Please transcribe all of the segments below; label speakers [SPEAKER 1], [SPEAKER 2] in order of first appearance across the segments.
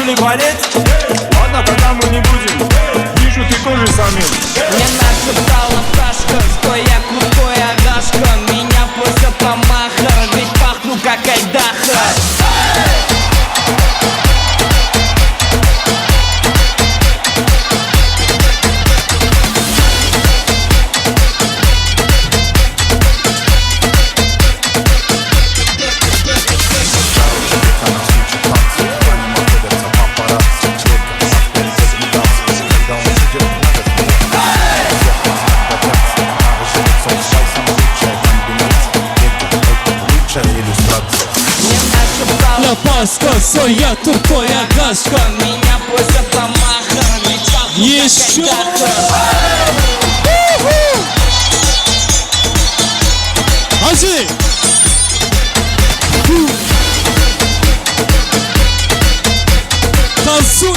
[SPEAKER 1] ли болеть? Ладно, тогда мы не будем. Вижу, ты тоже самим.
[SPEAKER 2] Мне нашептала пташка, что я крутой агашка. Меня просят на махар, ведь пахну как Айдаха.
[SPEAKER 3] Паска, я тупой агашка.
[SPEAKER 2] Меня просят на махар, ведь пахну
[SPEAKER 3] Еще.
[SPEAKER 2] как Айдаха.
[SPEAKER 3] Hacı. Tansu.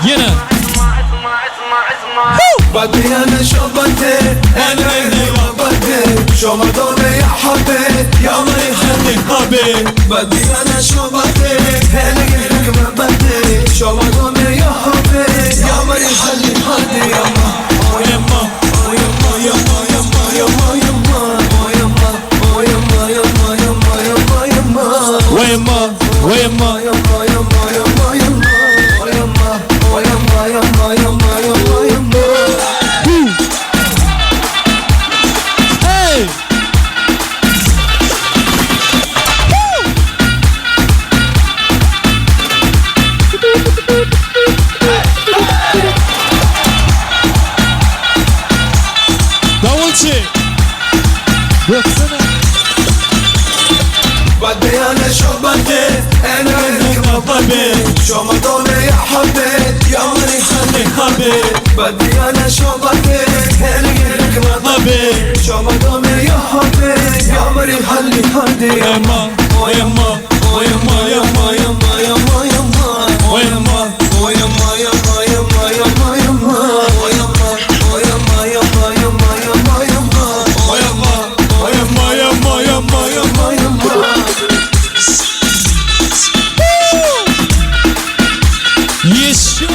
[SPEAKER 3] Yine.
[SPEAKER 4] بدي انا شو بدي انا اللي ما بدي شو ما دوني يا حبي يا ما يخلي حبي بدي انا شو بدي انا اللي ما بدي شو ما دوني يا حبي يا ما يخلي حبي يا ما يا ما يا ما يا ما يا ما يا ما يا ما يا ما يا ما يا ما يا ما يا ما يا ما
[SPEAKER 3] Wayma, wayma.
[SPEAKER 4] يا ما يا ما يا ما يا ما يا ما يا ما يا ما يا ما يا ما يا ما
[SPEAKER 3] Hey. Davulcu. Baksana.
[SPEAKER 4] بدي انا شو بدي انا اللي ما بدي شو ما دوني يا حبي يا ماني خلي حبي بدي انا شو بدي انا اللي ما بدي شو ما دوني يا حبي يا ماني خلي حبي يا ما يا ما يا ما يا ما يا ما يا ما يا ما يا ما يا ما يا ما يا ما يا ما يا ما يا ما يا ما يا ما يا ما يا ما يا ما
[SPEAKER 3] Yama, yama, yama, yama. Yaşa.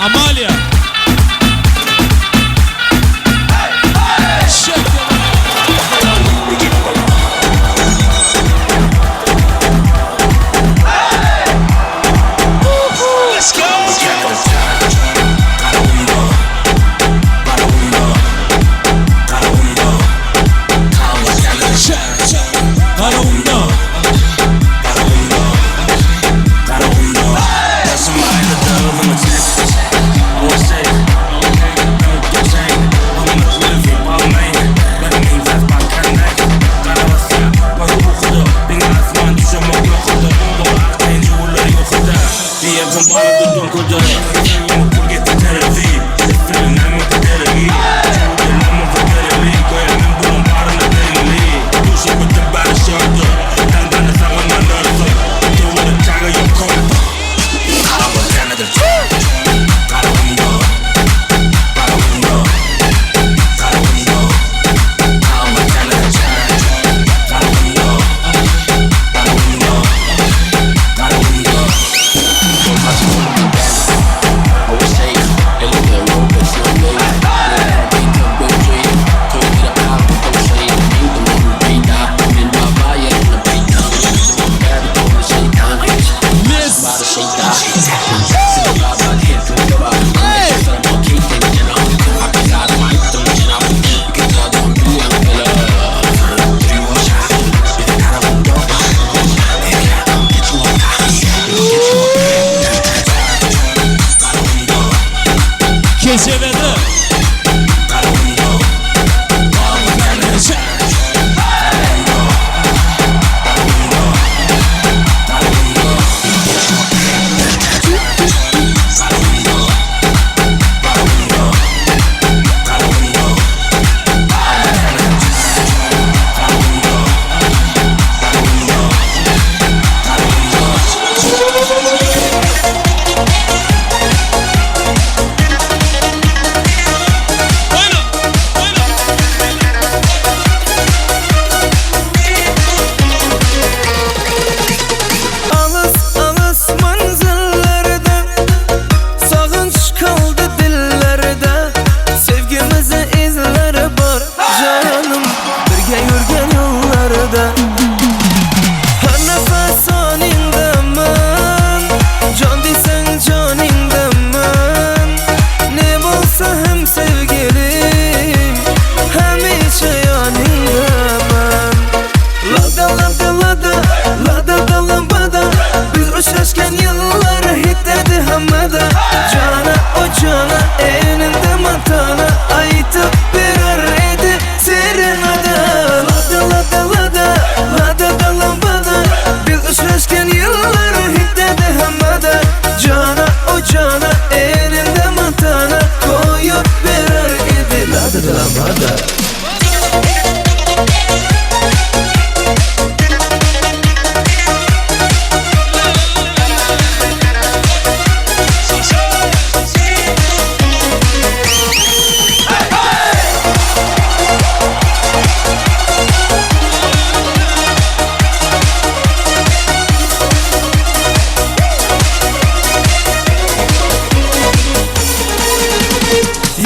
[SPEAKER 3] Amalia.
[SPEAKER 4] lambada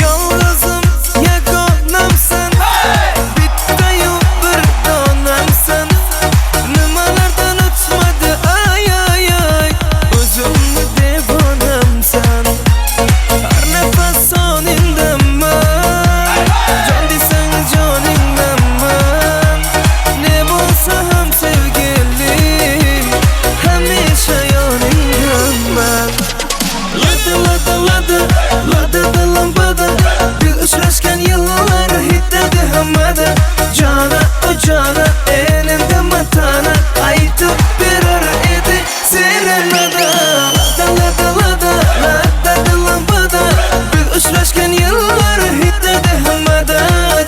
[SPEAKER 5] Yolg'izim yagonamsan Bittayu bir donamsan Nimalardan o'tmadi ay ay ay O'zimni devonamsan Har nafas soningdaman Jon desang joningdaman Ne bo'lsa ham sevgilim Hamisha yoningdaman Lada lambada Bir uchrashgan yillar hitadi hammada Jona o jona enimda matana Aytib berar edi serenada Lada lambada Bir uchrashgan yillar hitadi hammada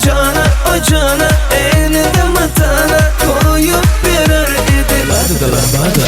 [SPEAKER 5] Jona o jona enimda matana Qo'yib berar edi
[SPEAKER 4] Lada lambada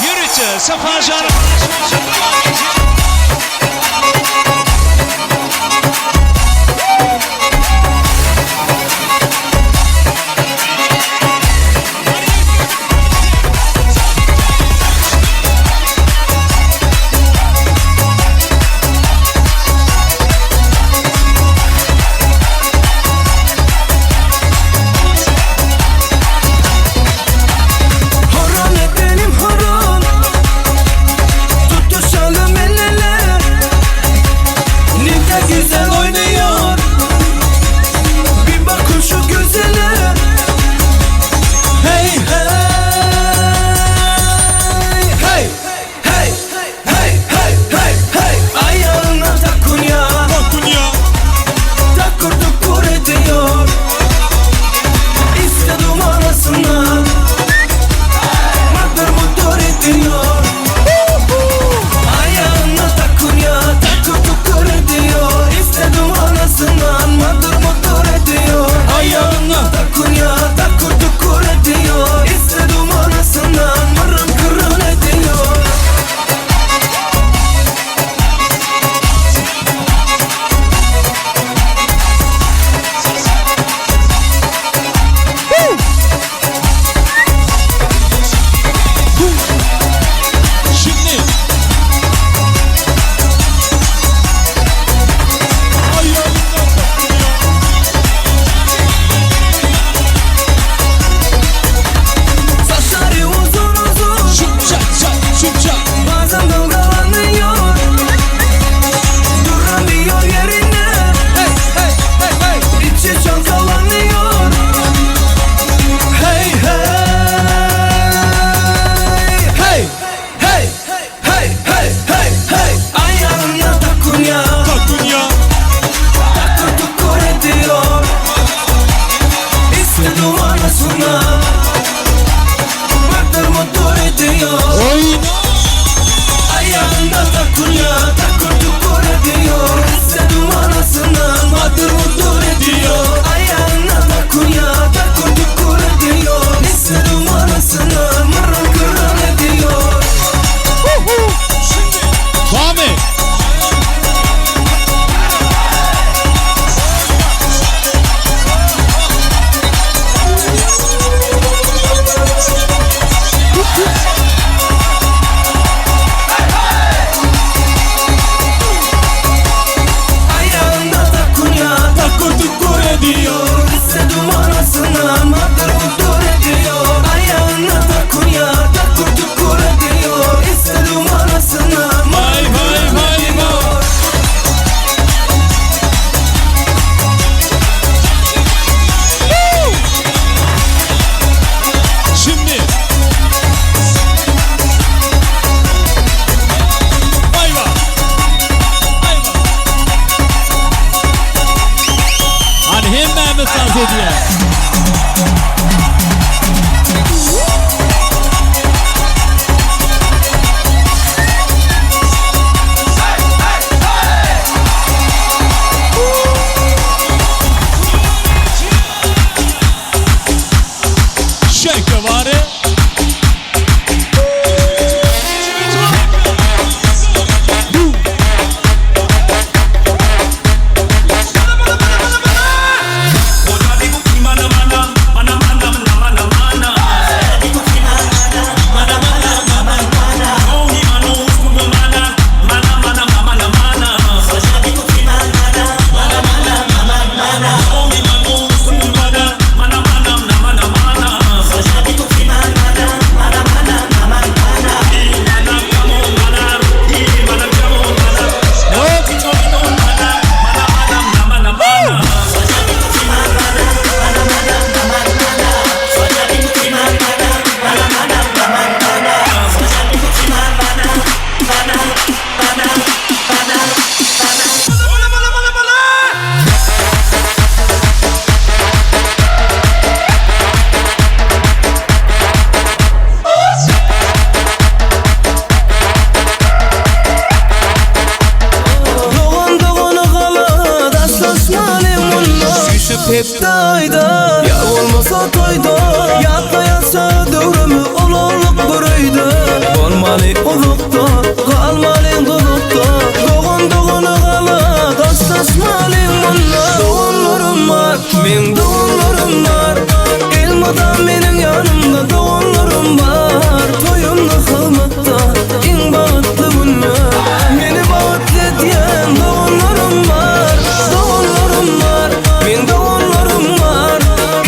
[SPEAKER 3] Yürütü, Safa Canım.
[SPEAKER 5] Horon edelim horon Tutuşalım Men doğullarım var Elmadan menin yanımda doğullarım var Toyumda kılmakta en bağıtlı günler Meni bağıtlı diyen doğullarım var Doğullarım var Men doğullarım var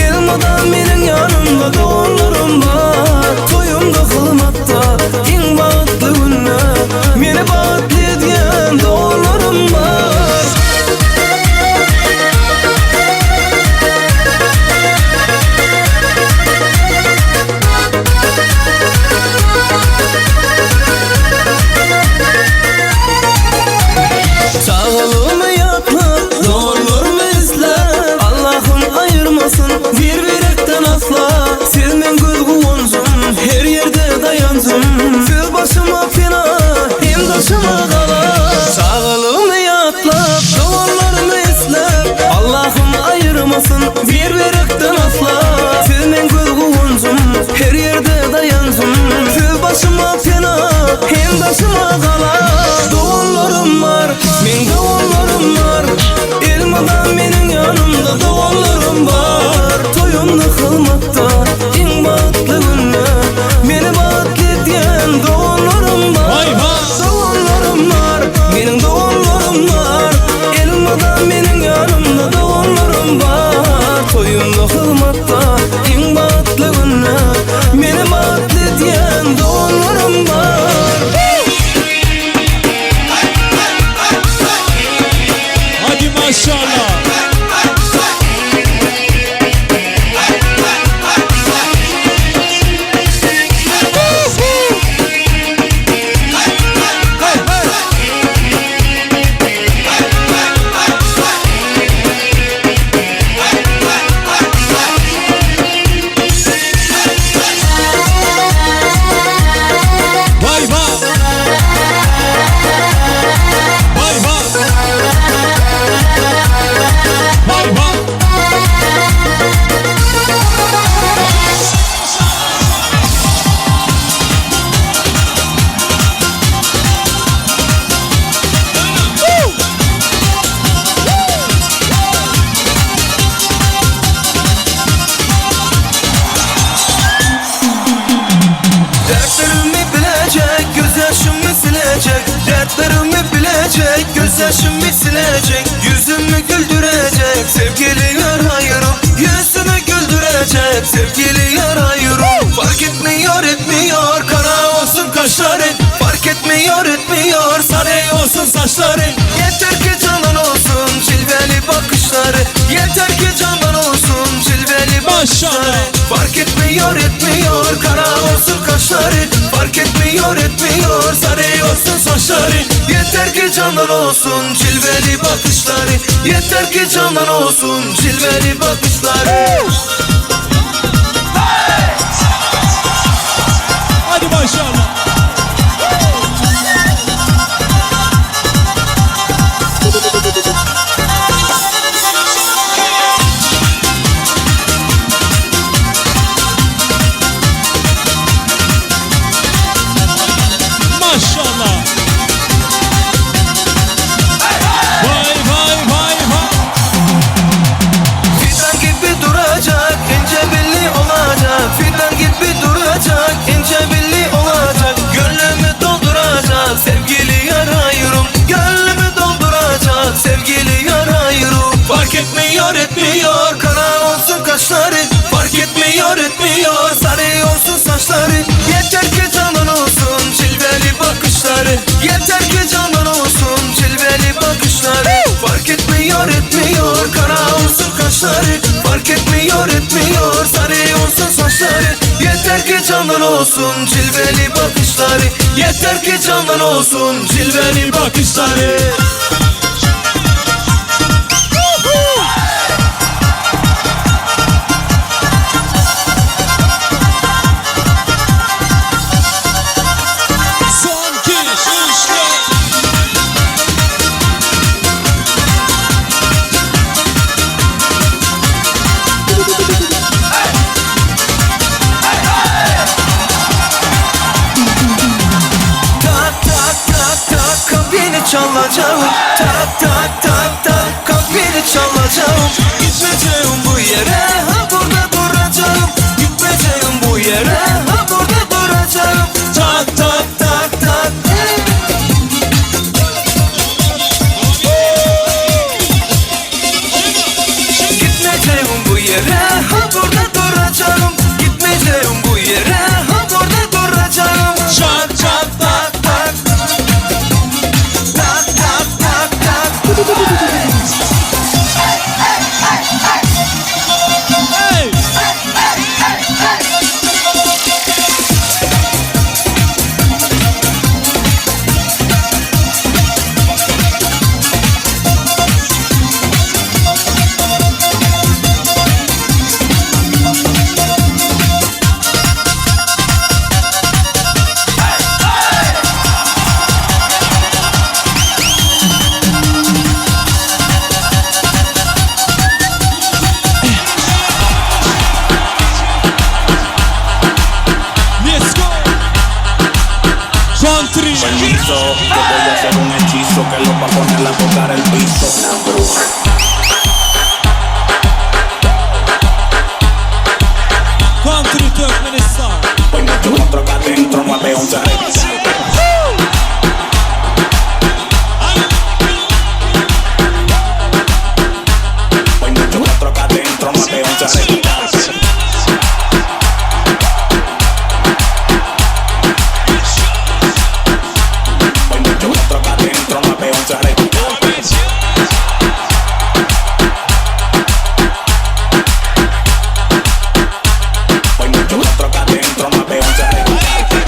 [SPEAKER 5] Elmadan menin yanımda doğullarım var Toyumda kılmakta en bağıtlı günler Meni bağıtlı diyen doğullarım var Sağlığımı yaklar, doğrularımı izler Allah'ım ayırmasın birbirekten asla Sevmen gülgü onzum, her yerde dayanzım Fil başıma fena, hem taşıma kalar Sağlığımı yaklar, doğrularımı izler Allah'ım ayırmasın birbirekten asla Sevmen gülgü onzum, her yerde dayanzım Fil başıma fena, hem taşıma kalar Doğullarım var Men doğullarım var Elmadan menin yanımda doğullarım var Toyumda kılmakta en bağıtlı günler Meni bağıtlı diyen doğullarım var
[SPEAKER 3] Vay vay.
[SPEAKER 5] Doğullarım var Menin doğullarım var Elmadan menin yanımda doğullarım var Toyumda kılmakta en bağıtlı günler Meni bağıtlı diyen doğullarım var
[SPEAKER 3] Hadi maşallah. Vay vay. Vay vay. Vay vay.
[SPEAKER 5] Dertlerimi bilecek, gözyaşımı silecek Dertlerimi bilecek, gözyaşımı silecek Yüzümü güldürecek, sevgili yarayırım Yüzümü güldürecek, sevgili yarayırım Fark etmiyor etmiyor, kara olsun kaşları Fark etmiyor etmiyor, sarı olsun saçları Yeter ki canan olsun, cilveli bakışları Yeter ki canan olsun, cilveli bakışları
[SPEAKER 3] Maşallah.
[SPEAKER 5] Fark etmiyor etmiyor, kara olsun kaşları Fark etmiyor etmiyor, sarı olsun saçları Yeter ki canan olsun, cilveli bakışları Yeter ki canan olsun, cilveli bakışları
[SPEAKER 3] Hadi maşallah. Maşallah. Vay vay vay vay.
[SPEAKER 5] Fidan gibi duracak, ince belli olacak Fidan gibi duracak, ince belli olacak Gönlümü dolduracak, sevgili yarayırım Gönlümü dolduracak, sevgili yarayırım Fark etmiyor etmiyor, kara olsun kaşları Fark etmiyor etmiyor, sarı olsun saçları Yeter ki canan olsun, cilveli bakışları Yeter ki canan olsun, cilveli bakışları Fark etmiyor etmiyor, kara olsun kaşları Fark etmiyor etmiyor, sarı olsun saçları Yeter ki canan olsun, cilveli bakışları Yeter ki canan olsun, cilveli bakışları
[SPEAKER 3] Son iki, üç, dört.
[SPEAKER 5] çalacağım Tak tak tak tak kapını çalacağım Gitmeyeceğim yere, ha burada duracağım. Gitmeyeceğim bu yere, ha burada duracağım. Tak tak tak tak. Gitmeyeceğim bu yere, ha burada duracağım. Gitmeyeceğim bu yere, ha burada duracağım. Tak tak tak tak. Tak tak tak tak.
[SPEAKER 3] Hey! Let's go! Country!
[SPEAKER 6] Permiso, que voy a hacer un hechizo que los va a poner a tocar el piso. Una bruja.
[SPEAKER 3] Country Turkmenistan!
[SPEAKER 6] Hoy mucho otro acá adentro, 911 revisado. Hoy mucho otro acá adentro, 911 revisado. Hoy mucho otro acá adentro, 911 revisado. Hoy mucho otro acá adentro, 911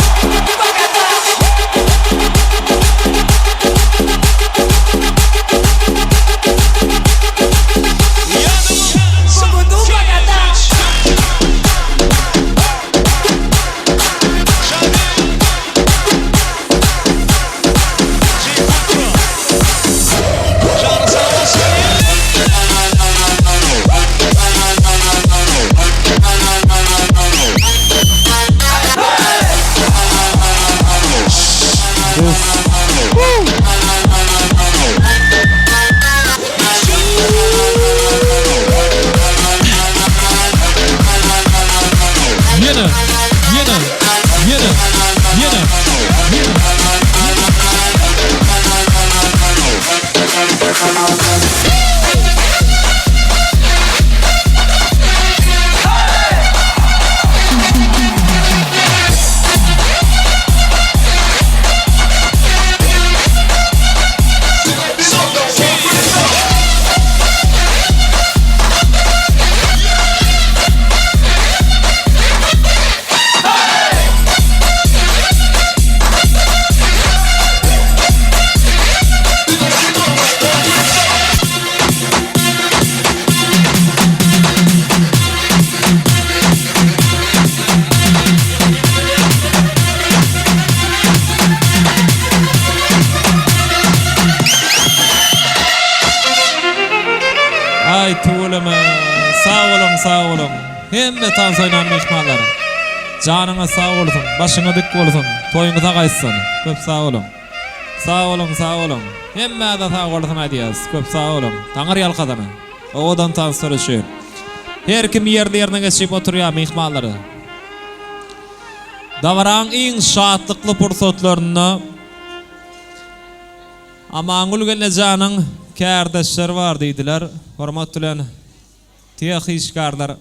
[SPEAKER 6] revisado.
[SPEAKER 3] Ay tuğulama, sağ olun. Hemme tansoynan mehmanlarım. Canına sağ olsun, başına dik olsun, toyunuza kaysın. Köp sağ olun. Sağ olun. Hemme da sağ olsun adiyaz. Köp sağ olun. Taňar ýalkadany. Odan tansoraşy. Her kim yerlerine geçip oturuyor mehmanları. Davaran iň şatlıklı pursatlaryny Amaňul gelejanyň kärdeşleri bar diýdiler. Hormat bilen tiýek işgarlar,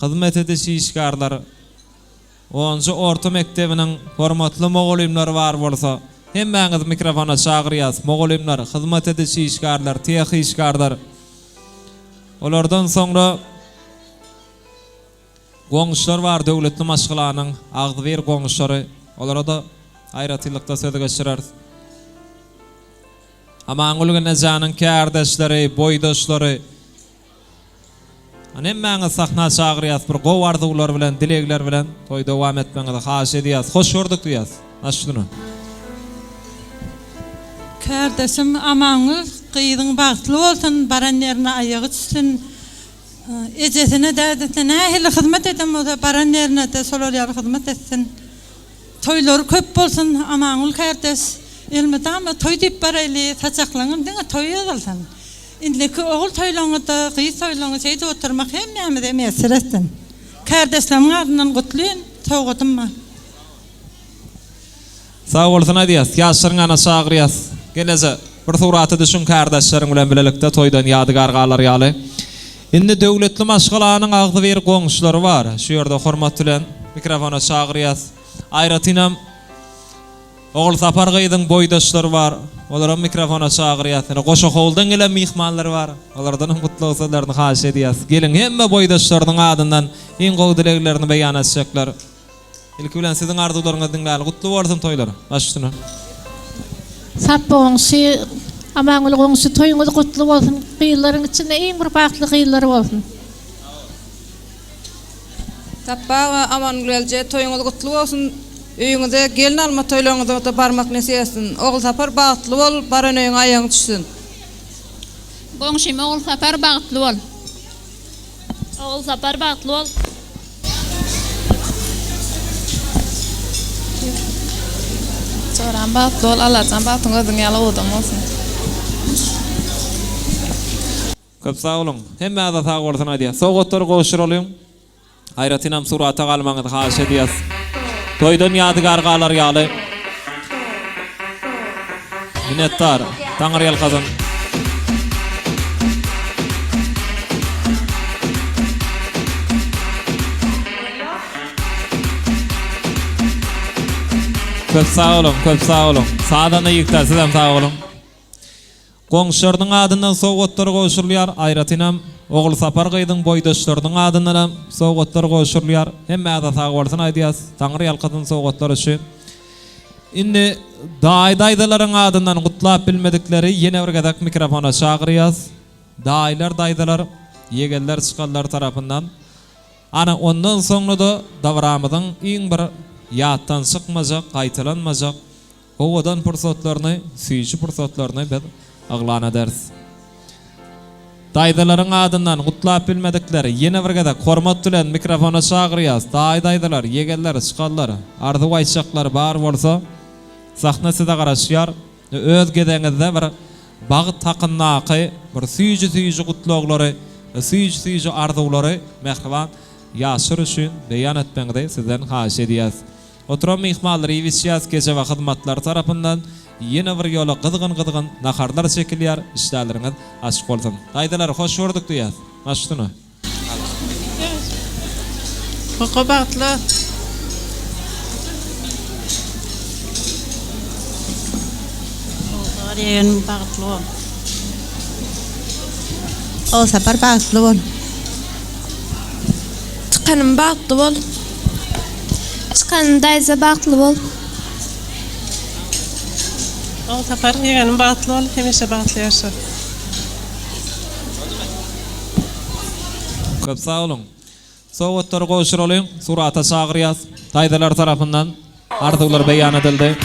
[SPEAKER 3] hyzmat edişi işgarlar, 10-njy orta mektebiniň hormatly mogulimler bar bolsa, hemmäňiz mikrofona çagyrýas. Mogulimler, hyzmat edişi işgarlar, tiýek işgarlar. Olardan soňra goňuşlar bar döwletli maşgylanyň agdyber goňuşlary. Olara da aýratylykda söz geçirer. Amaňul gelejanyň kärdeşleri, boýdaşlary, Hemmäňe sahna çagyrýas bir gow arzuwlar bilen, dilekler bilen toý dowam etmeňizi haş edýäs. Hoş gördük diýäs. Aşdyny.
[SPEAKER 7] Kardeşim amanız kıyıdın bağıtlı olsun, baranlarına ayağı düşsün, ejesine derdetine hele hizmet edin, o da baranlarına da solar hizmet etsin. Toyları köp bolsun amanul kardeş, elmede ama toy deyip baraylı saçaklanın, dine toy yazılsın. İndiki oğul toylanı da, kıyı toylanı şeyde oturmak hem de mesir etsin. Kardeşlerin ardından kutluyun, soğudun mu?
[SPEAKER 3] Sağ bolsun diýäs. Ýaşyryňana çagyrýas. Geleze bir suraty düşün kardeşleriň bilen bilelikde toýdan ýadygar galar ýaly. Indi döwletli maşgalanyň agdy bir goňşulary bar. Şu ýerde hormat bilen mikrofona çagyrýas. Aýratynam oğul sapar gyýdyň boýdaşlary bar. Olaram mikrofona çagyrýas. Goşa howldan gelen mihmanlary bar. Olardan gutly olsalarny haş edýäs. Gelin hemme boýdaşlarynyň adyndan iň gowy dileklerini beýan etjekler. İlk bilen sizin arzuwlaryňyz diňläli gutly bolsun toýlar. Başdyny.
[SPEAKER 8] Sap boňşy, amaňyl goňşy toýuňyz gutly bolsun. Gyýlaryň içinde iň bir bagtly gyýlary bolsun.
[SPEAKER 9] Tappa aman gelje toýuňyz gutly bolsun. Öýüňize gelin alma toýlaryňyza da barmak nesiyetsin. Oğul sapar bagtly bol, baranöýüň aýagyň düşsün.
[SPEAKER 10] Goňşym oğul sapar bagtly bol. Oğul sapar bagtly bol. Çoran bagtly bol, Allah'tan bagtyň özüň ýaly odam bolsun.
[SPEAKER 3] Köp sağ olun. Hemme da sağ bolsun diýär. Sowgatlar goşur olyň. Aýratynam surata galmaňyzy haş edýäs. Toýdan ýadygar galar ýaly. Minnettar. Taňry ýalkazan. Köp sağ olun, köp sağ olun. Sağdan da ýykda sizem sağ olun. Goňşarynyň adyndan sowgatlar goşurulýar. Aýratynam oğul sapar gyýdyň boýdaşlarynyň adyndan sowgatlar goşurulýar. Hemme da sağ bolsun aýdýas. Taňry ýalkazan sowgatlar üçin. Indi daýdaýlaryň adyndan gutlap bilmedikleri ýene bir gadak mikrofona çagyrýas. Daýlar, ýegenler çykanlar tarapyndan. Ana ondan soňra da dawramyzyň iň bir ýatdan çykmajak, gaýtalanmajak owadan pursatlaryny, süýçi pursatlaryny biz aglan ederiz. Daýdalaryň adyndan gutlap bilmedikleri ýene bir gadak hormat bilen mikrofona çagyrýas. Daýdaýlar, ýegenler, çykanlar, ardy aýtjaklar bar bolsa, sahnasyda garaşýar. Öz gedeňizde bir bagy takynnaky, bir süýçi gutlaglary, süýçi arzuwlary mehriban ýaşyr üçin beýan etmeňde sizden haş edýäs. Oturan mihmanlary ýetişýäs gece we hyzmatlar tarapyndan ýene bir ýola gyzgyn naharlar çekilýär, işlerleriňiz açyk bolsun. Aýdalar hoş gördük diýäs. Başdyny.
[SPEAKER 7] Koko bağıtlı. Oğul bağıtlı ol. Oğul sapar bağıtlı ol.
[SPEAKER 10] Çıkanım bagtly bol. Çıkanım daýza bagtly bol.
[SPEAKER 11] Oğul sapar yeğenim bağıtlı ol, hemişe bağıtlı ýaşa.
[SPEAKER 3] Köp sağ olun. Sowgatlar goşur olyň, surata çagyrýas. Daýdalar tarapyndan arzuwlar beýan edildi.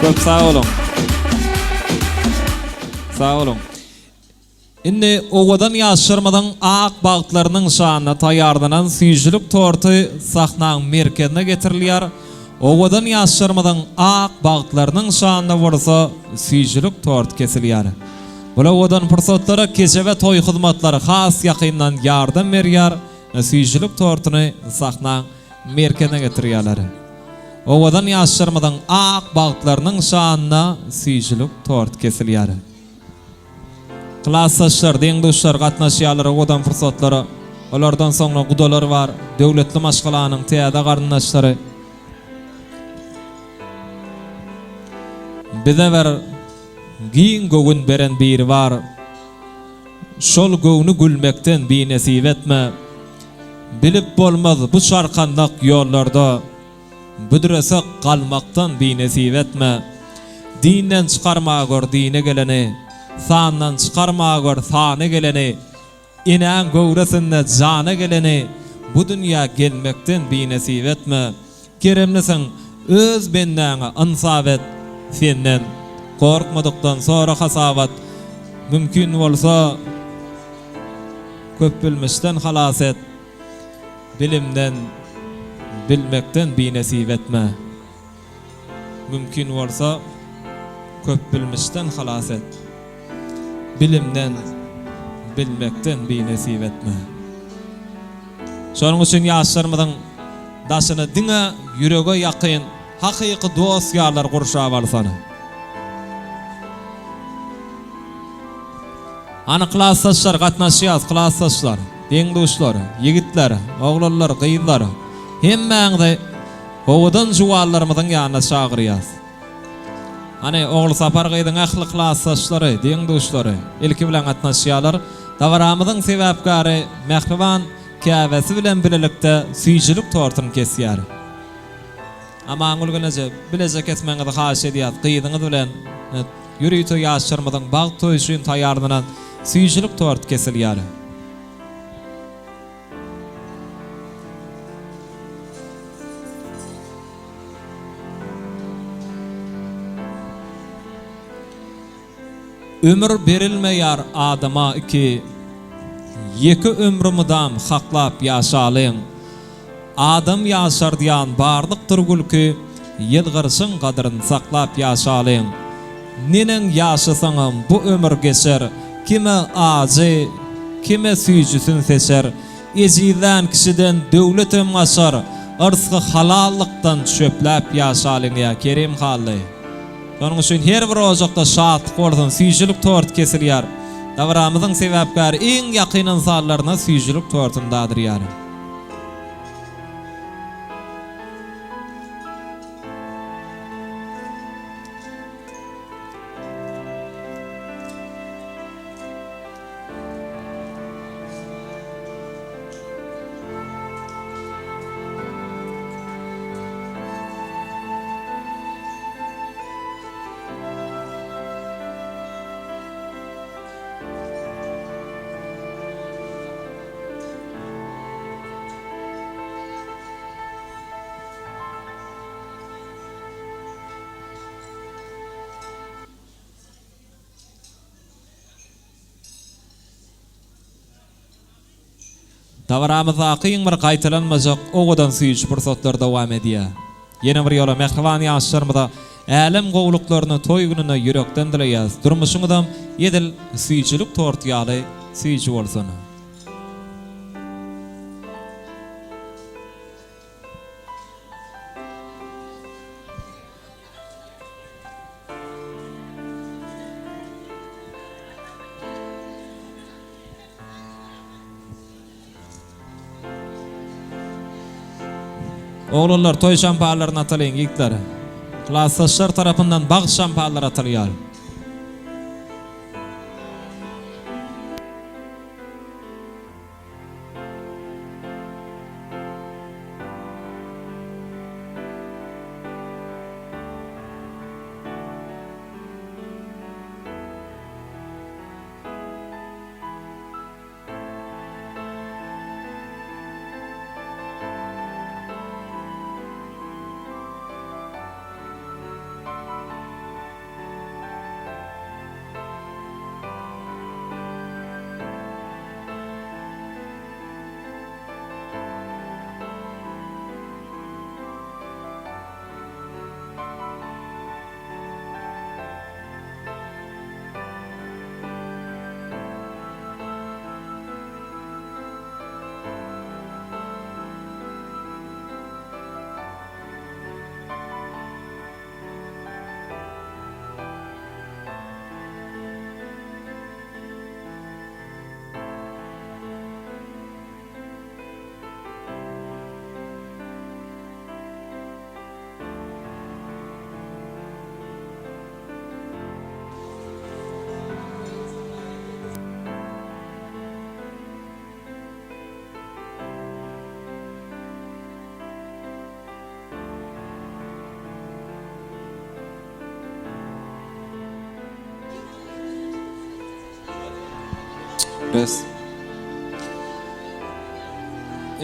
[SPEAKER 3] Köp sağ olun. Sağ olun. Indi owadan ýaşyrmadan ak bagtlarynyň şanyna taýýarlanan süýjülük torty sahnaň merkezine getirilýär. Owadan ýaşyrmadan ak bagtlarynyň şanyna bolsa süýjülük tort kesilýär. Bula owadan pursatlara keje we toý hyzmatlary has ýakyndan ýardam berýär. Süýjülük tortuny sahnaň merkezine getirýärler. owadan ýaşarmadan ak bagtlarynyň şanyna süýjülük tort kesilýär. Klassdaşlar, deňdoşlar, gatnaşýarlar, owadan fursatlary, olardan soňra gudalar bar, döwletli maşgalanyň täze garyndaşlary. Bize ver giň göwün beren biri bar. Şol göwünü gülmekden binesip etme. Bilip bolmaz bu şarkandak ýollarda. Büdürese kalmaktan binesip etme. Dinden çıkarmağa gör dine geleni, sandan çıkarmağa gör sane geleni, inen gövresinde jana geleni, bu dünya gelmekten binesip etme. Keremlesen öz bendäňe insaf et, senden korkmadykdan sonra hasabat, mümkin bolsa köp bilmişden halas et, bilimden bilmekten binesip etme. Mümkin bolsa köp bilmişden halas et, bilimden bilmekten binesip etme. Şonuň üçin ýaşlarymyň daşyny diňe ýürege ýakyn hakyky dost ýarlar gurşap alsana. Ana klassdaşlar, gatnaşýas klassdaşlar, deňdoşlar, ýigitler, oglanlar, gyýlar, hemmäňde owadan juwallarymyň ýanyna çagyrýas. Ana ogly sapar gyýdyň ahly klassdaşlary, deňdoşlary, ilki bilen gatnaşýarlar, davaramyň sebäpkary Mehriban käbesi bilen bilelikde süýjülük tortuny kesýär. Ama aňulgynaja bileze kesmeňizi haýyş edýär. Gyýdyňyz bilen ýürüýte ýaşarmadan bag toýşyn taýýarlanan süýjülük tort kesilýär. Ömür berilmeýär adama iki ömrümidam haklap ýaşalyň. Adam ýaşar diýan barlyk türgülki ýylgyrşyň gadryny saklap ýaşalyň. Nenen ýaşasaňam bu ömür geçer, kime azy, kime süýjüsün seçer. Ejiden kişiden döwletem aşar, arsy halallıktan çöplep ýaşalyň ýa Kerim Hally. Şonuň üçin her bir ojakda şatlyk bolsun, süýjülük tort kesilýär. Davaramyň sebäpkary iň ýakyn insanlaryna süýjülük tortundadyrýar. Davaramyza akyň bir gaýtalanmajak owadan süýüş pursatlar dowam edýär. Ýene bir ýola Mehriban ýaşlarymyza älim gowluklaryny toý gününe ýürekden dileýäs. Durmuşyňyzam edil süýjülük tort ýaly süýjü bolsun. Oglanlar toy şampalaryny atalyň ýigitler. Klassdaşlar tarapyndan bagy şampalar atylýar. Res.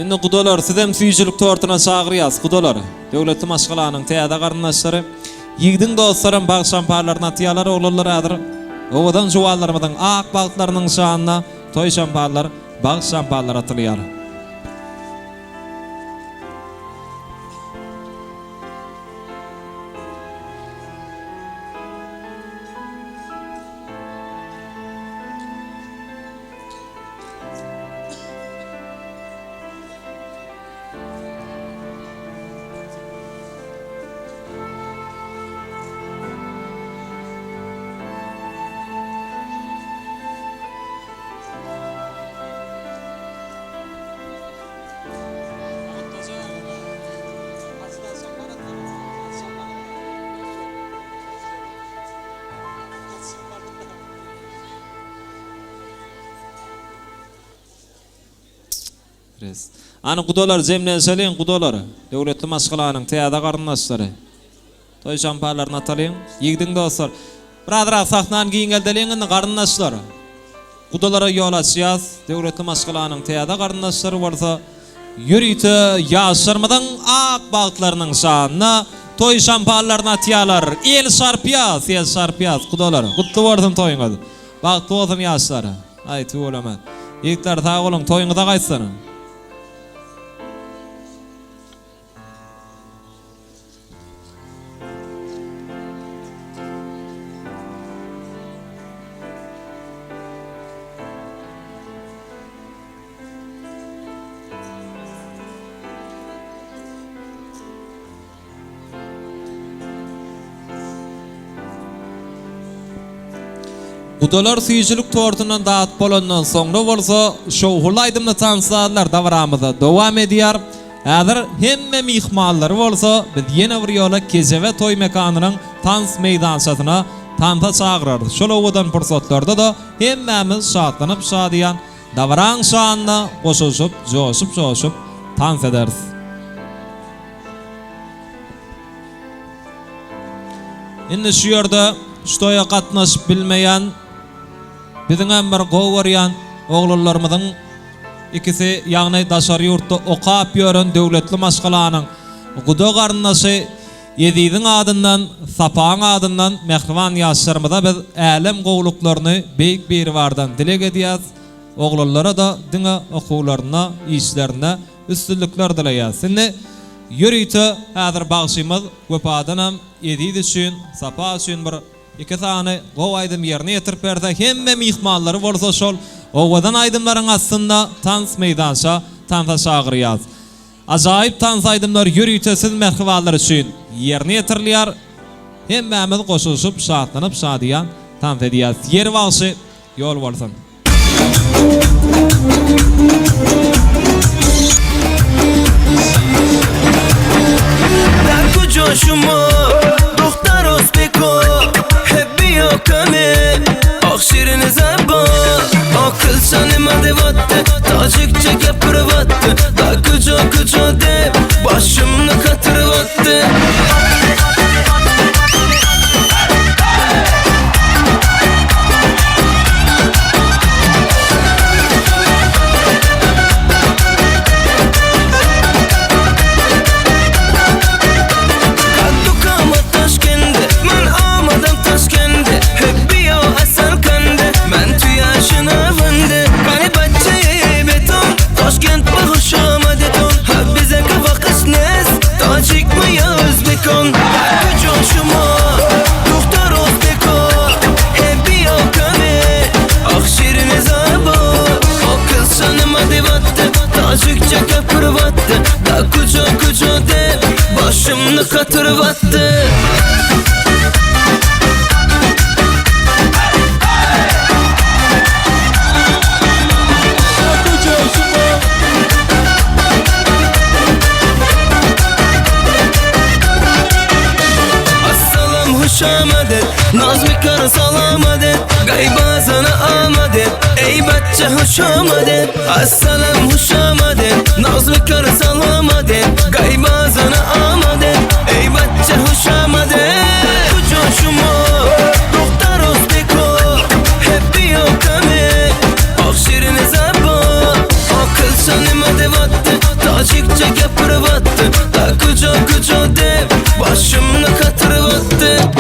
[SPEAKER 3] Indi gudolar sizem süýjülük tortuna çagyrýas gudolar. Döwletli maşgalanyň täze garyndaşlary, ýigdiň dostlarym bagşamparlaryna tiýalar oglanlar adyr. Owadan jowallarymyň ak bagtlarynyň şanyna toy şamparlar, bagşamparlar atylýar. Ana gudolar jemlenşeliň gudolar, döwletli maşgalanyň täze garyndaşlary. Toy şamparlaryny atalyň, ýigdiň dostlar. Biradar sahnan giň geldeliň garyndaşlar. Gudolara ýol açýas, döwletli maşgalanyň täze garyndaşlary bolsa, ýürüýte ýaşarmadan ak bagtlarynyň şanyna toy şamparlaryna tiýalar. El şarpýas, gudolar. Gutly bolsun toýuňyz. Bagtly bolsun ýaşlar. Aýty bolamad. Ýigitler sag bolun, toýuňyza gaýtsan. Gudolar süýjülük tortundan daat bolandan soňra bolsa, şowhul aýdymly tansalar dawramyza dowam edýär. Häzir hemme mihmanlar bolsa, biz ýene bir ýola keje we toy mekanynyň tans meýdançasyna tansa çagyrardy. Şol owadan pursatlarda da hemmemiz şatlanyp şadýan dawran şanyna goşuşyp, joşup tans ederiz. Indi şu ýerde ştoýa gatnaşyp bilmeýän biziň bir gowaryan oglanlarymyzyň ikisi ýagny daşar ýurtda okap ýören döwletli maşgalanyň gudo garyndaşy Ýedidiň adyndan, Sapaň adyndan mehriban ýaşlarymyza biz älim gowluklaryny beýik bir bardan dilek edýäs. Oglanlara da diňe okuwlaryna, işlerine üstünlükler dileýäs. Şimdi ýürüýte häzir bagşymyz Göpadanam Ýedid üçin, Sapa üçin bir iki tane gow aýdym ýerine ýetirip berdi. Hemme mihmanlary bolsa şol owadan aýdymlaryň aslynda tans meýdança, tansa şagyrýas. Ajaýyp tans aýdymlar ýürüýte siz merhabalar üçin ýerine ýetirilýär. Hemmemiz goşuşyp, şatlanyp, şadýan tans edýäs. Ýer bagşy ýol bolsun.
[SPEAKER 5] Darku coşumu, Doktor Ospeko, hep bir yokanı, akşirini zaba, akıl sanım adı vattı, tacikçe kapırı vattı, darku co de, başımını katırı vattı. Tacikçe kapırı vattı, da kucu de, başımını katırı vattı. Assalam huşamadet, Nazmi karı salamadet, gaybazana amadet, ey bacca huşamadet. Assalam huşamadet, Nazmi karı salamadet, gaybazana amadet, ey bacca huşamadet. Kucoşumu, Doktor Ospeko, hep bir yokanı, akşirin çocuğu dev başımını katırıp attı.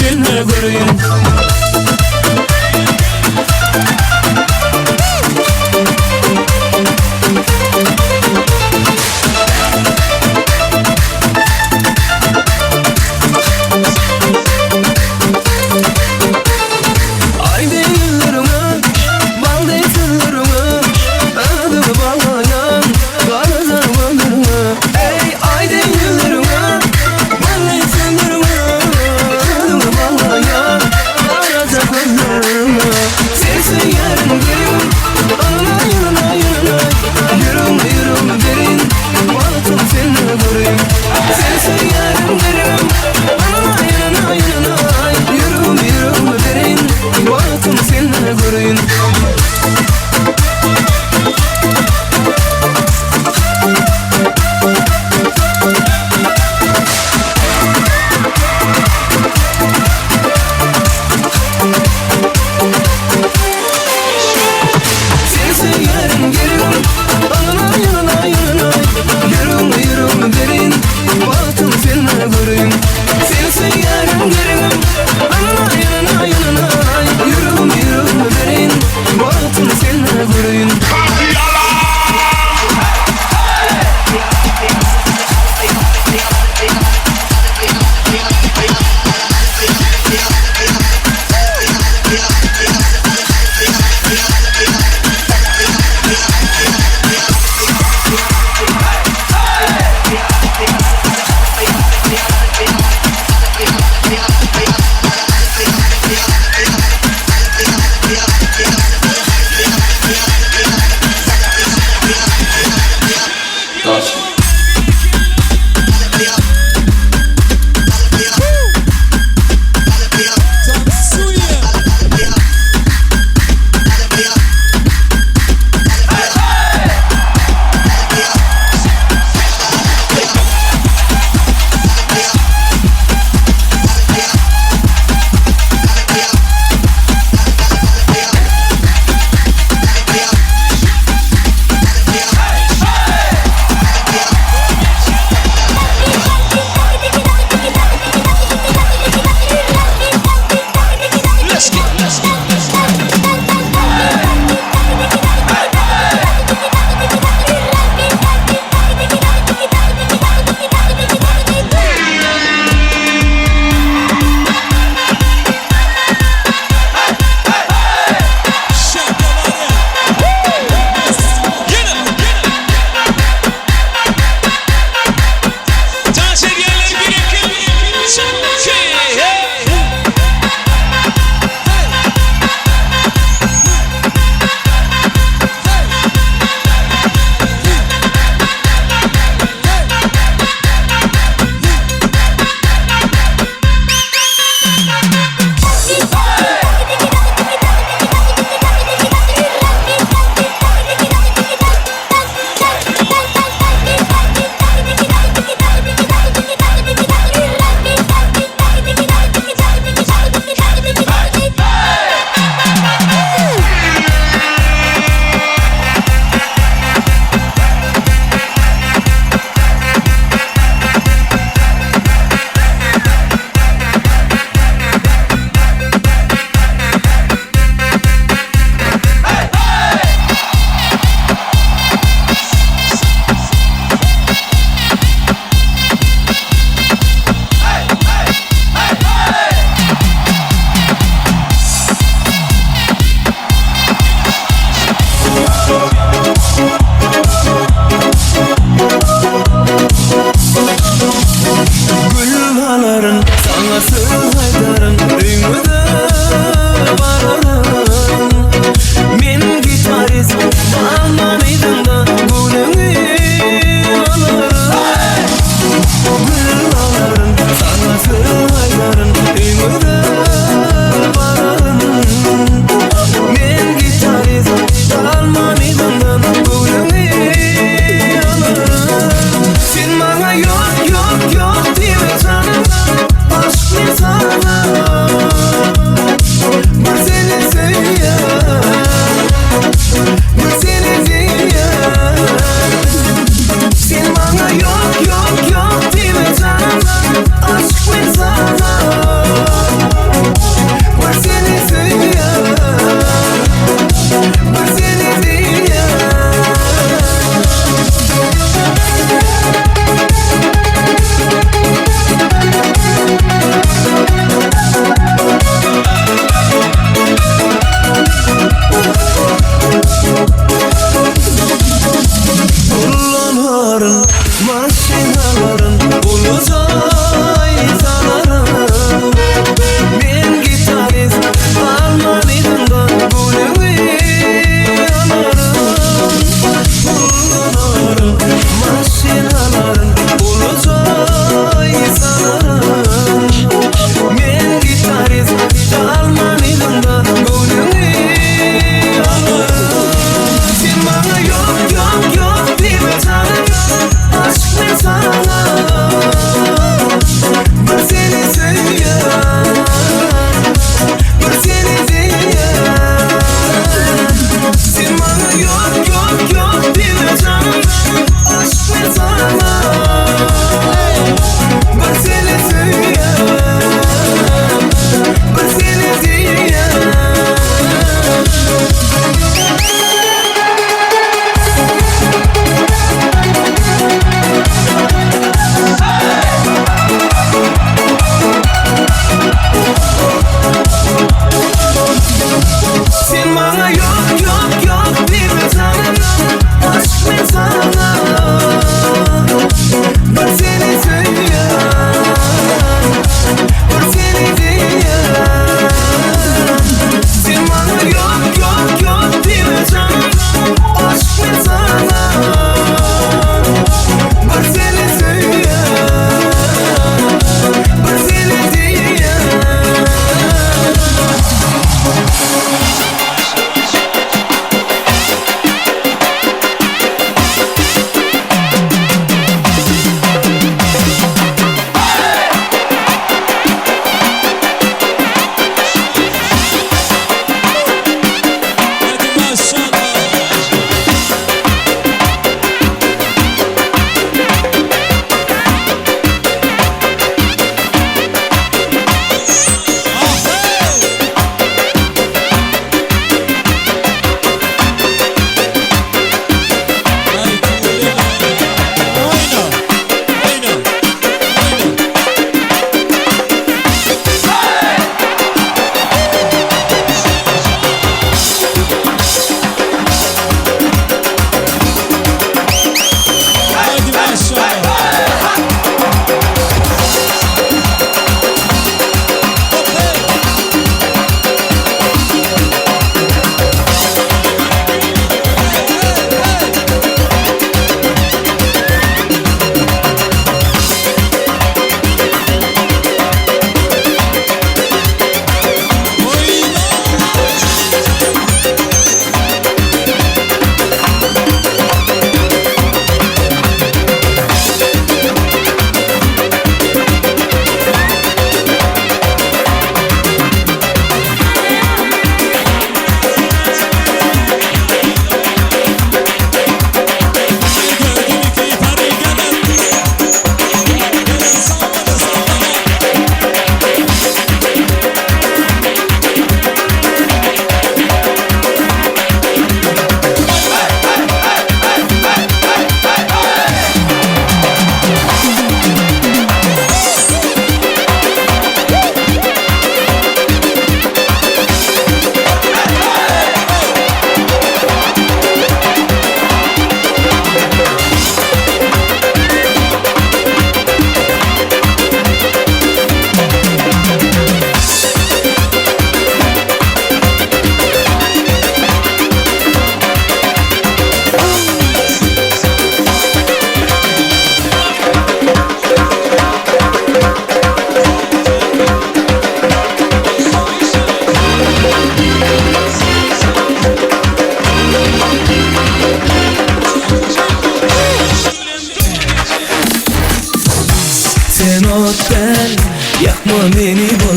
[SPEAKER 4] dilme göreyim. Ay değillerime, bal değillerime, adımı bağlayan kara zamanlarına. Ey ay değillerime, bal değillerime, adımı bağlayan kara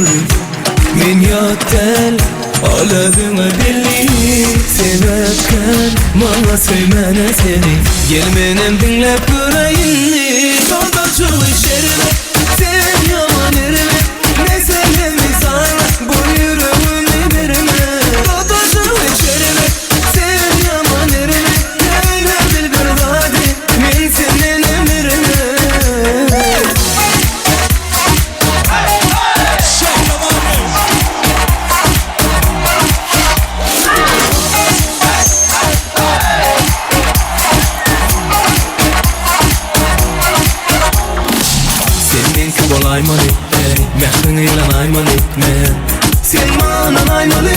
[SPEAKER 5] marif min yattel Aladığına belli sebepken Mala söymene seni Gelmenem dinlep göreyinli Dodacı işerime Sen yaman erime Meselemi sarma Bu yüreğimi verme Dodacı işerime Sen yaman erime Öyle bil bir dadi Min senin emirime Ayman etme, mehrin ilan ayman etme Sen bana aymalı,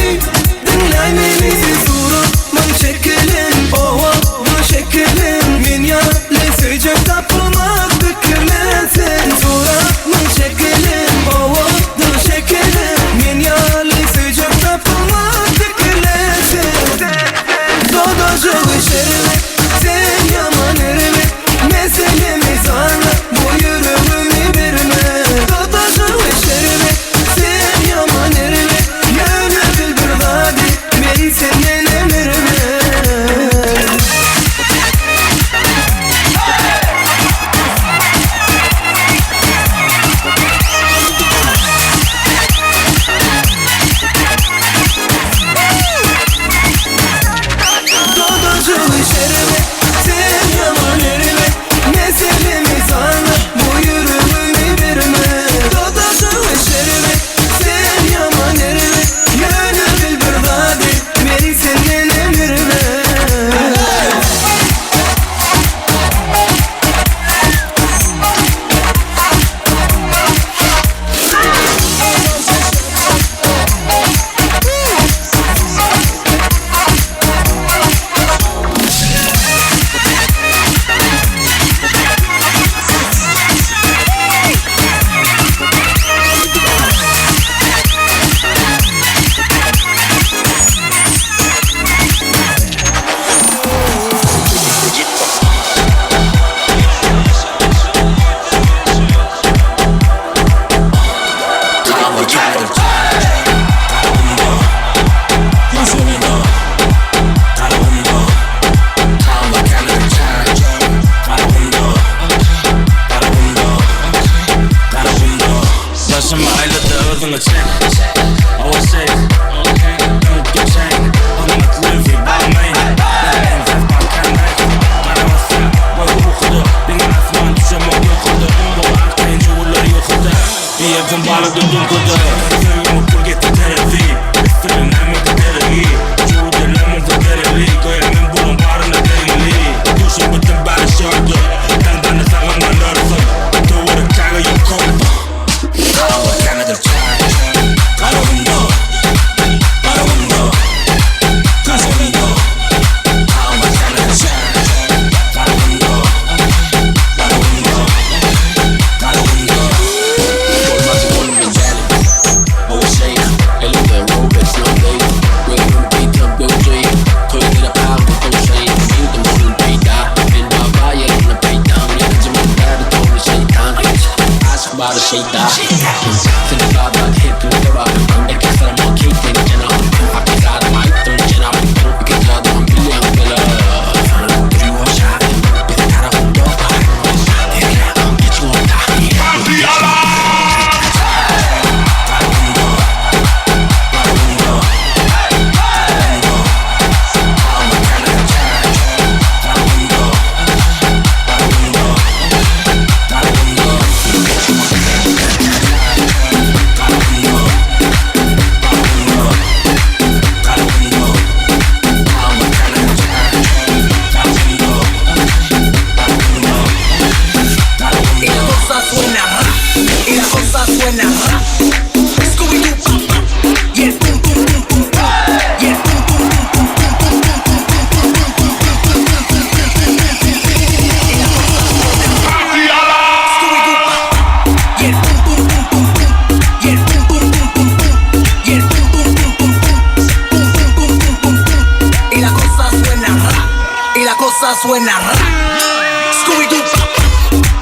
[SPEAKER 5] dinleymeli Suratman şekelim, ovadın şekelim Min yerle söyleyecek tapılmak fikirlensin Suratman şekelim, ovadın şekelim Min yerle söyleyecek tapılmak fikirlensin Dodacık işerime, sen yaman erime Meselemi sarma, bu yüreğimi verme
[SPEAKER 2] suena rap. Scooby-Doo pop.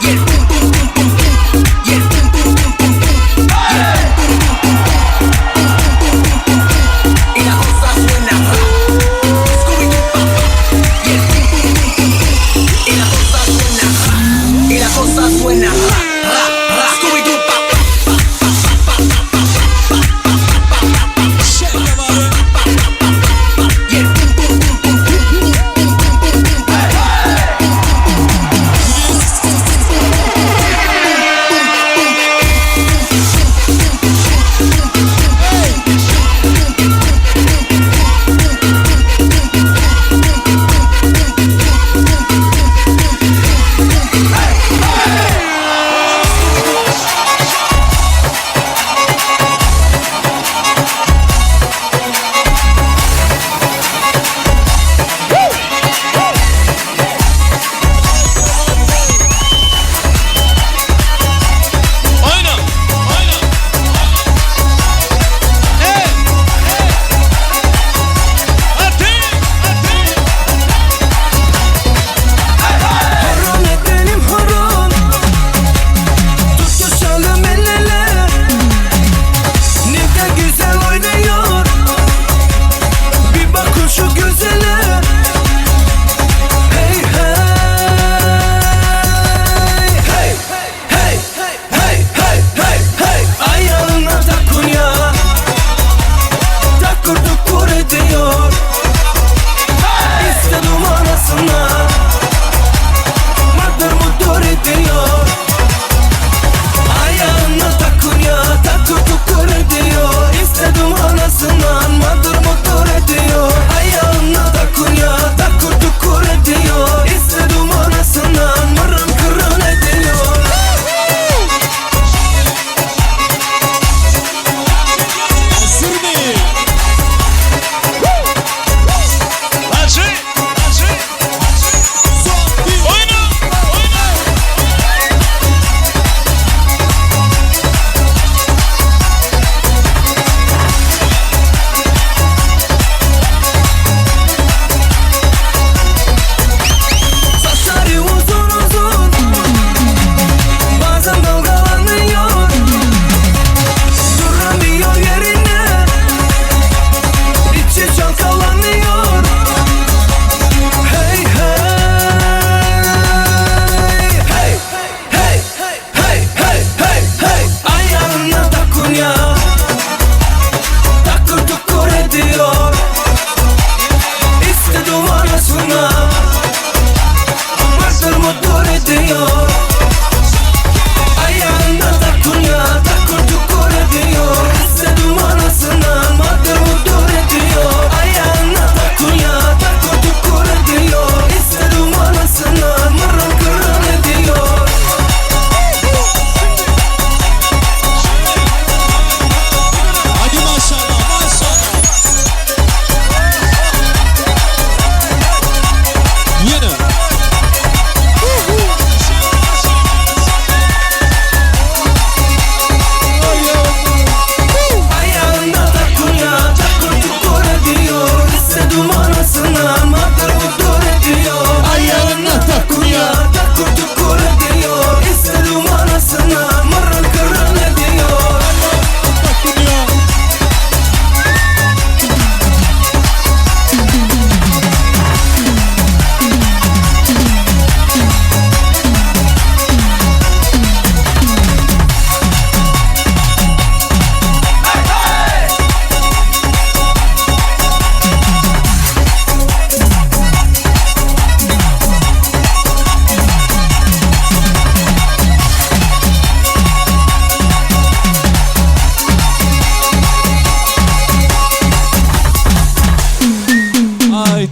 [SPEAKER 2] Y el pum pum pum pum pum. Y el pum pum pum pum pum. Y el pum pum pum pum.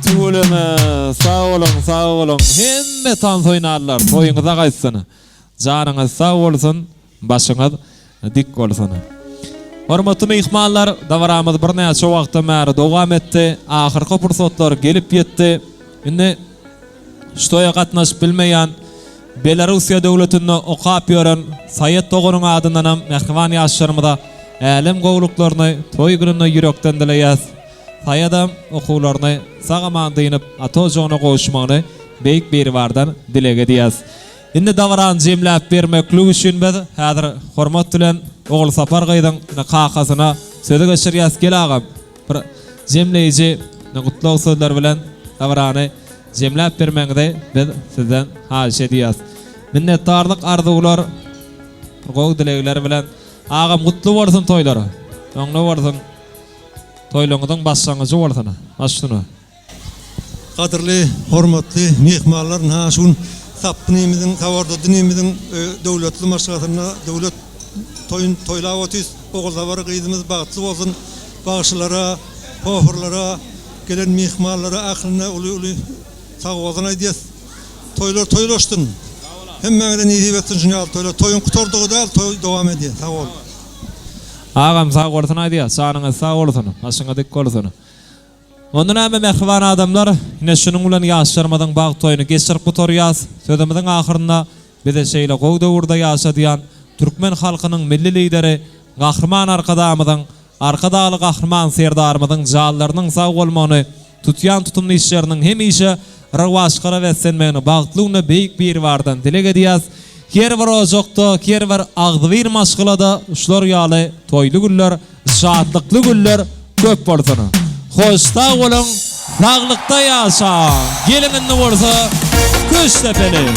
[SPEAKER 3] Tuleme, sağ olun. Hemme tan oynarlar. Toyuňyza gaýtsyn. Janyňyz sağ bolsun, başyňyz dik bolsun. Hormatly mehmanlar, davaramyz bir näçe wagtda märi dowam etdi. Ahyrky pursatlar gelip ýetdi. Indi ştoýa gatnaşyp bilmeýän Belarusiýa döwletinde okap ýören Saýet Togunyň adyndanam mehman ýaşlarymyza älim gowluklaryny toý gününe ýürekden dileýäs. Saýadam okuwlaryny sagaman diýip atojogyna goşmagyny beýik bir bardan dilege diýäs. Indi davaran jemläp bermeklik üçin biz häzir hormat bilen Oğul Sapar gaýdyň kakasyna söze geçirýäs gelagam. Bir jemleýiji gutlaw sözler bilen davarany jemläp bermeňizde biz sizden haýyş edýäs. Minnetdarlyk arzuwlar, gowy dilekler bilen agam gutly bolsun toýlary. Oňly bolsun. Toýlaňyzyň başlangyjy bolsun. Başlany.
[SPEAKER 12] Kadrli, hormatly mehmanlar, naşun sapnymyzyň, tawarda dinimyzyň döwletli maşgatyna, döwlet toýlap otys, Oğul Sapar gyzymyz bagtly bolsun. Bagşylara, pohurlara, gelen mehmanlara akylyna uly sag bolsun aýdýas. Toýlar toýlaşdyn. Hemmeňe niýip etsin şuňal toýlar. Toýun gutardygy däl, toý dowam edýär. Sag bol.
[SPEAKER 3] Agam sağ bolsun aýdýar. Sanyňyz sağ bolsun. Başyňyz dik bolsun. Ondan hem mehman adamlar yine şunun bilen ýaşlarmadan bag toýuny geçirip gutarýas. Sözümiziň ahyrynda bize şeýle gowy döwürde ýaşadýan türkmen halkynyň milli lideri gahrman arkadamyzyň arkadaly gahrman serdarymyzyň jallarynyň sag bolmagyny tutýan tutumly işleriniň hemişe rawaşgyra wetsenmegini bagtlygyny beýik bir bardan dilege diýäs. Her bir ojokda, her bir agdyr maşgylada uşlar ýaly toýly günler, şadlykly günler köp bolsun. Hoşta bolun, sağlıkta ýaşa. Gelinginde bolsa köş tepeli.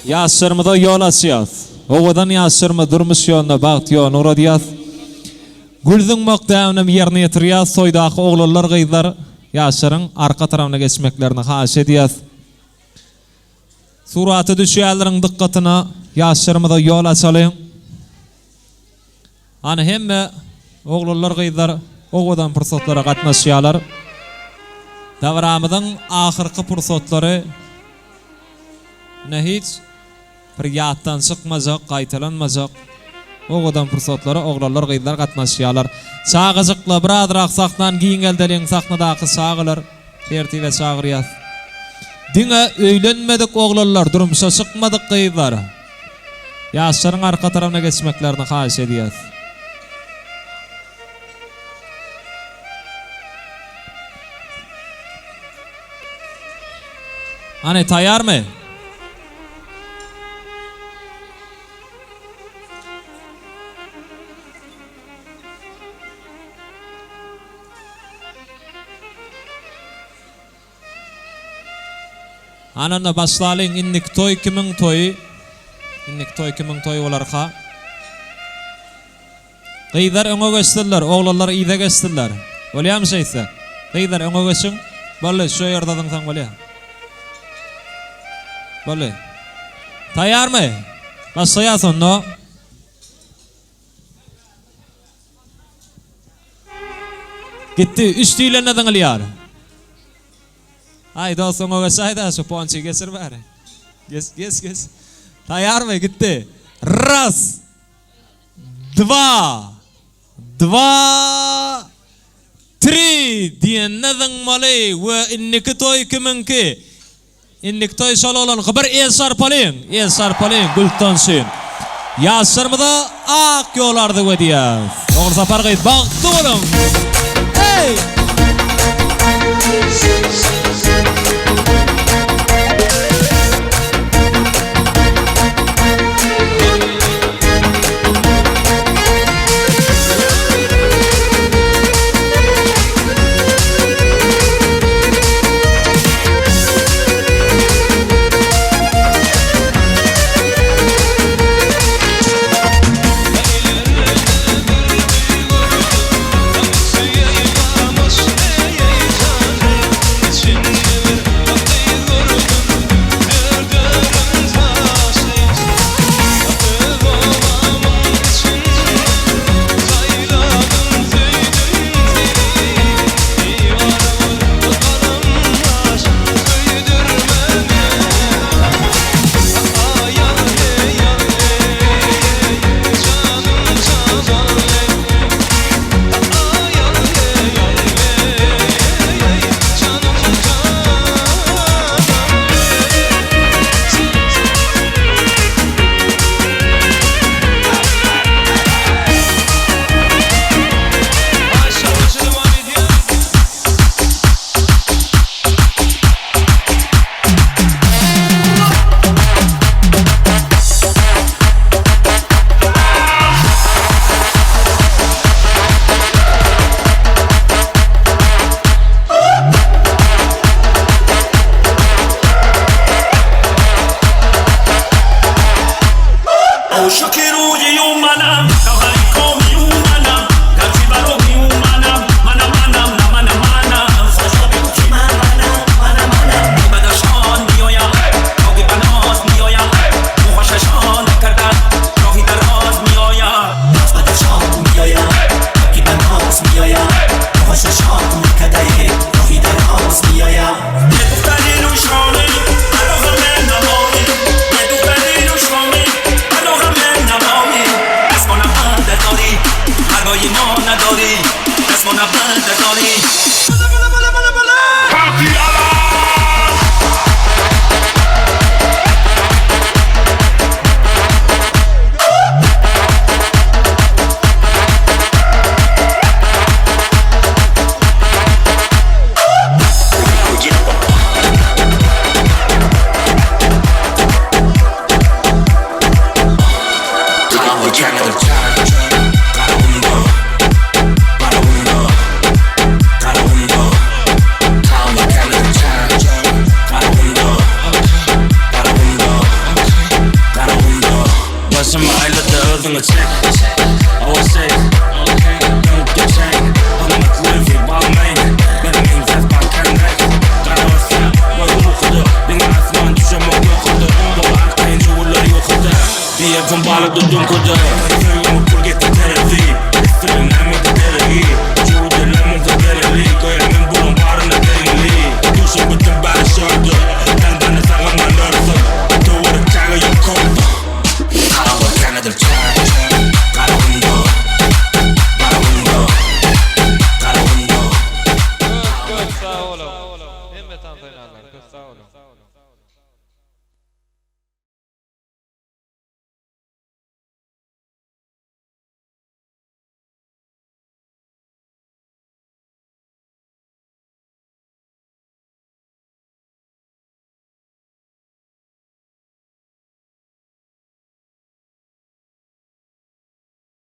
[SPEAKER 3] Yaşlarımda yol açıyaz. Oğudan yaşlarımda durmuş yoluna bağıt yoluna uğradıyaz. Gülzün mokdağını yerine yetiriyaz. Soydaki oğullar gıydılar. Yaşların arka tarafına geçmeklerini haş ediyaz. Suratı düşüyerlerin dikkatini yaşlarımda yol açalım. Hani hem oğullar gıydılar. Oğudan fırsatlara katnaşıyalar. Davramızın ahırkı fırsatları ne hiç bir yattan çıkmazak, kaytalanmazak. Oğudan fırsatları oğullar gıydılar katnaşıyalar. Çağıcıklı bir adırak saklan giyin eldeliğin saknadaki çağılar. Tertibe çağırıyaz. Dine öylenmedik oğullar durumuşa çıkmadık gıydılar. Yaşların arka tarafına geçmeklerini haş ediyaz. Hani tayar mı? Ananda başlayın innik toy kimin toyu? İnnik toy kimin toyu olarqa? Gıydar öňe geçdiler, oğlanlar iyide geçdiler. Bolýarmy şeýse? Gıydar öňe geçin. Boly, şu ýerden saň bolýar. Boly. Taýarmy? Başlaýasyň no. Gitti, üç diýle neden alýar? Ay dostum o geçayda şu ponçi geçir bari. Geç. Tayar mı gitti? Raz. Dva. Tri diyen neden mali ve inniki toy kiminki? Innik toy şalolan haber el sarpalin gültan şin. Yaşlarımda ak yollardı ve diyaz. Doğru safar gayet baktı oğlum. Hey!
[SPEAKER 4] Limona Dori, es una banda Dori.